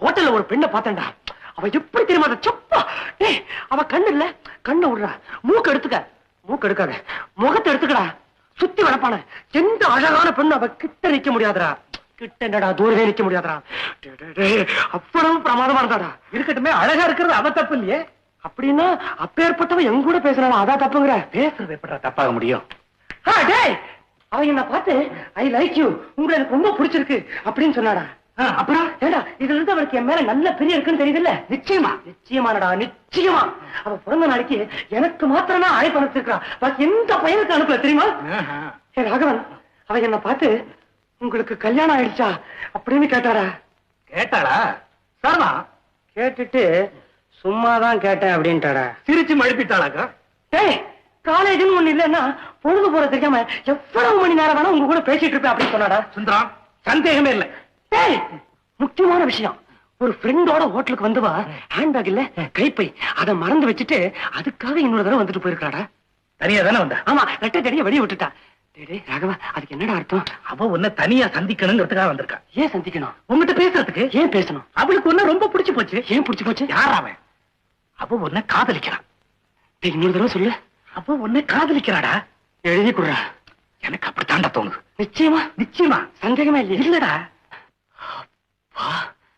ஹோட்டல்ல ஒரு பெண்ணை பார்த்தேன்டா. அவ எப்படி தெரியுமா சப்பா. டேய் அவ கண்ணு இல்ல, கண்ணை விடுறா. மூக்கு எடுத்துக்க, மூக்கு எடுக்காத, முகத்தை எடுத்துக்கடா. சுத்தி வளப்பான எந்த அழகான பெண்ணு அவ கிட்ட நிக்க முடியாதுடா. கிட்ட என்னடா தூரவே நிக்க முடியாதுடா. அவ்வளவு பிரமாதமா இருந்தாடா. இருக்கட்டுமே, அழகா இருக்கிறது அவ தப்பு இல்லையே. அப்படின்னா அப்பேற்பட்டவன் எங்க கூட பேசுறானா அதான் தப்புங்கிற? பேசுறது எப்படா தப்பாக முடியும்? டேய் அவன் என்ன பார்த்து ஐ லைக் யூ, உங்களை எனக்கு ரொம்ப பிடிச்சிருக்கு அப்படின்னு சொன்னாடா. அப்புறம் ஏடா இதுல இருந்து அவளுக்கு என் மேல நல்ல பெரிய இருக்குன்னு தெரியுதுல்ல? நிச்சயமா நிச்சயமானடா, நிச்சயமா. அவ பிறந்த நாளைக்கு எனக்கு மாத்திரம் தான் அழைப்பு அனுப்பிச்சிருக்கான். பாக்கி எந்த பையனுக்கு அனுப்பல தெரியுமா? ராகவன் அவன் என்ன பார்த்து உங்களுக்கு கல்யாணம் ஆயிடுச்சா அப்படின்னு கேட்டாரா? கேட்டாளா? சரமா கேட்டுட்டு சும்மாதான் கேட்டேன் அப்படின்ட்டாடா. சிரிச்சு மழுப்பிட்டாளாக்கா? டேய் காலேஜ்னு ஒண்ணு இல்லன்னா பொழுது போற தெரியாம எவ்வளவு மணி நேரம் வேணா உங்க கூட பேசிட்டு இருப்பேன் அப்படின்னு சொன்னாடா. சுந்தரம் சந்தேகமே இல்ல. டேய் முக்கியமான விஷயம், ஒரு ஃப்ரெண்டோட ஹோட்டலுக்கு வந்துவா ஹேண்ட்பேக் இல்ல கைப்பை அதை மறந்து வச்சுட்டு அதுக்காக இன்னொரு தடவை வந்துட்டு போயிருக்காடா. தனியா தானே வந்தா? ஆமா, ரெட்டை தடிய வெளியே விட்டுட்டா. டேய் ராகவா அதுக்கு என்னடா அர்த்தம்? அவ உன்னை தனியா சந்திக்கணுங்கிறதுக்காக வந்திருக்கா. ஏன் சந்திக்கணும்? உங்ககிட்ட பேசுறதுக்கு. ஏன் பேசணும்? அவளுக்கு ஒன்ன ரொம்ப பிடிச்சு போச்சு. ஏன் பிடிச்சு போச்சு? யார் அவன்? அவ உன்னை காதலிக்கிறான். இன்னொரு தடவை சொல்லு. அவ உன்னை காதலிக்கிறாடா. எழுதி கொடுறா. எனக்கு அப்படித்தாண்டா தோணுது. நிச்சயமா? நிச்சயமா, சந்தேகமே இல்லையா? இல்லடா. அப்பா